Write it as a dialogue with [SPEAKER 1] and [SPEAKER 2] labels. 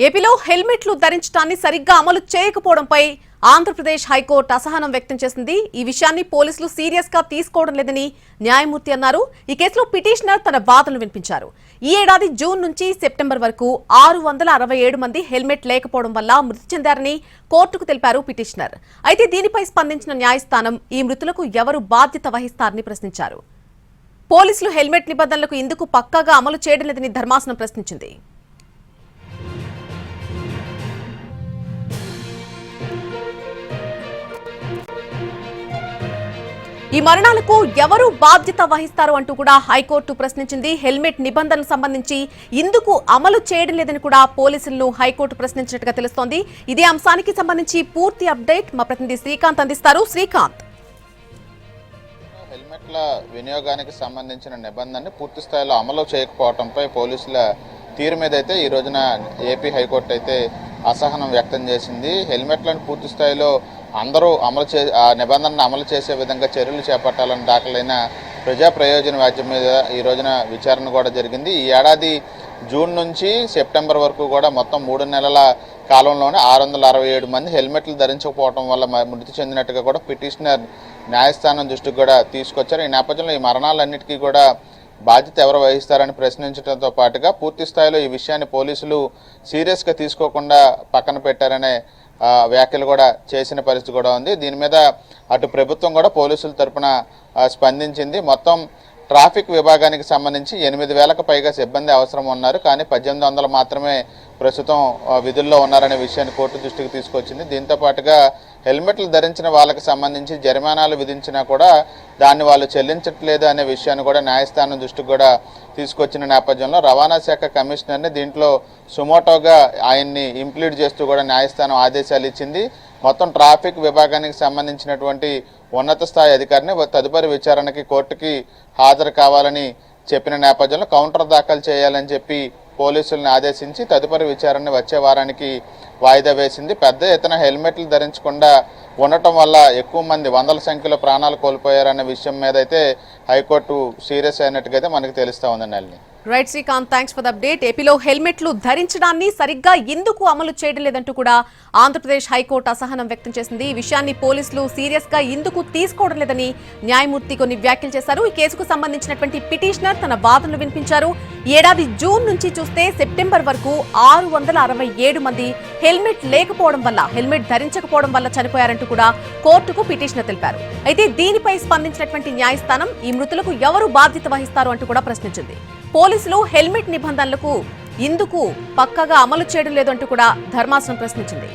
[SPEAKER 1] ఏపీలో హెల్మెట్లు ధరించడాన్ని సరిగ్గా అమలు చేయకపోవడంపై ఆంధ్రప్రదేశ్ హైకోర్టు అసహనం వ్యక్తం చేసింది. ఈ విషయాన్ని పోలీసులు సీరియస్ గా తీసుకోవడం లేదని న్యాయమూర్తి అన్నారు. ఈ కేసులో పిటిషనర్ తన వాదనలు వినిపించారు. ఈ ఏడాది జూన్ నుంచి సెప్టెంబర్ వరకు 667 మంది హెల్మెట్ లేకపోవడం వల్ల మృతి చెందారని కోర్టుకు తెలిపారు పిటిషనర్. అయితే దీనిపై స్పందించిన న్యాయస్థానం ఈ మృతులకు ఎవరు బాధ్యత వహిస్తారని ప్రశ్నించారు. పోలీసులు హెల్మెట్ నిబంధనలకు ఎందుకు పక్కాగా అమలు చేయడం లేదని ధర్మాసనం ప్రశ్నించింది. ఈ మరణాలకు ఎవరు బాధ్యత వహిస్తారు అంటూ కూడా హైకోర్టు ప్రశ్నించింది. హెల్మెట్ నిబంధనలకు సంబంధించి ఇందుకు అమలు చేయడం లేదని కూడా పోలీసులను హైకోర్టు ప్రశ్నించినట్టుగా తెలుస్తోంది. ఇదే అంశానికి సంబంధించి పూర్తి అప్డేట్ మా ప్రతినిధి శ్రీకాంత్ అందిస్తారు. శ్రీకాంత్,
[SPEAKER 2] హెల్మెట్ల వినియోగానికి సంబంధించిన నిబంధనని పూర్తి స్థాయిలో అమలు చేయకపోవడంపై పోలీసుల తీరు మీద అయితే ఈ రోజున ఏపీ హైకోర్టు అయితే అసహనం వ్యక్తం చేసింది. హెల్మెట్లను పూర్తి స్థాయిలో అందరూ ఆ నిబంధనను అమలు చేసే విధంగా చర్యలు చేపట్టాలని దాఖలైన ప్రజా ప్రయోజన వ్యాజ్యం మీద ఈ రోజున విచారణ కూడా జరిగింది. ఈ ఏడాది జూన్ నుంచి సెప్టెంబర్ వరకు కూడా మొత్తం 3 నెలల కాలంలోనే 667 మంది హెల్మెట్లు ధరించకపోవడం వల్ల మృతి చెందినట్టుగా కూడా పిటిషనర్ న్యాయస్థానం దృష్టికి కూడా తీసుకొచ్చారు. ఈ నేపథ్యంలో ఈ మరణాలన్నిటికీ కూడా బాధ్యత ఎవరు వహిస్తారని ప్రశ్నించడంతో పాటుగా పూర్తి స్థాయిలో ఈ విషయాన్ని పోలీసులు సీరియస్గా తీసుకోకుండా పక్కన పెట్టారనే వ్యాఖ్యలు కూడా చేసిన పరిస్థితి కూడా ఉంది. దీని మీద అటు ప్రభుత్వం కూడా పోలీసుల తరఫున స్పందించింది. మొత్తం ట్రాఫిక్ విభాగానికి సంబంధించి 8,000కు పైగా సిబ్బంది అవసరం ఉన్నారు. కానీ 1,800 మాత్రమే ప్రస్తుతం విధుల్లో ఉన్నారనే విషయాన్ని కోర్టు దృష్టికి తీసుకొచ్చింది. దీంతో పాటుగా హెల్మెట్లు ధరించిన వాళ్ళకి సంబంధించి జరిమానాలు విధించినా కూడా దాన్ని వాళ్ళు చెల్లించట్లేదు అనే విషయాన్ని కూడా న్యాయస్థానం దృష్టికి కూడా తీసుకొచ్చిన నేపథ్యంలో రవాణా శాఖ కమిషనర్ని దీంట్లో సుమోటోగా ఆయన్ని ఇంప్లీడ్ చేస్తూ కూడా న్యాయస్థానం ఆదేశాలు ఇచ్చింది. మొత్తం ట్రాఫిక్ విభాగానికి సంబంధించినటువంటి ఉన్నత స్థాయి అధికారిని తదుపరి విచారణకి కోర్టుకి హాజరు కావాలని చెప్పిన నేపథ్యంలో కౌంటర్ దాఖలు చేయాలని చెప్పి పోలీసులను ఆదేశించి తదుపరి విచారణ వచ్చే వారానికి వాయిదా వేసింది. పెద్ద ఎత్తున హెల్మెట్లు ధరించకుండా ఉండటం వల్ల ఎక్కువ మంది వందల సంఖ్యలో ప్రాణాలు కోల్పోయారన్న విషయం మీద అయితే హైకోర్టు సీరియస్ అయినట్టుగా అయితే మనకు తెలుస్తా ఉంది. నల్ని
[SPEAKER 1] right Srikanth, thanks for the update. ఏపీలో హెల్మెట్లు ధరించడాన్ని సరిగ్గా ఎందుకు అమలు చేయడం లేదంటూ కూడా ఆంధ్రప్రదేశ్ హైకోర్టు అసహనం వ్యక్తం చేసింది. ఈ విషయాన్ని పోలీసులు సీరియస్ గా ఎందుకు తీసుకోవడం లేదని న్యాయమూర్తి కొన్ని వ్యాఖ్యలు చేశారు. ఈ కేసుకు సంబంధించినటువంటి పిటిషనర్ తన వాదనలు వినిపించారు. ఏడాది జూన్ నుంచి చూస్తే సెప్టెంబర్ వరకు 667 మంది హెల్మెట్ లేకపోవడం వల్ల, హెల్మెట్ ధరించకపోవడం వల్ల చనిపోయారంటూ కూడా కోర్టుకు పిటిషనర్ తెలిపారు. అయితే దీనిపై స్పందించినటువంటి న్యాయస్థానం ఈ మృతులకు ఎవరు బాధ్యత వహిస్తారు అంటూ కూడా ప్రశ్నించింది. పోలీసులు హెల్మెట్ నిబంధనలకు ఇందుకు పక్కగా అమలు చేయడం లేదంటూ కూడా ధర్మాసనం ప్రశ్నించింది.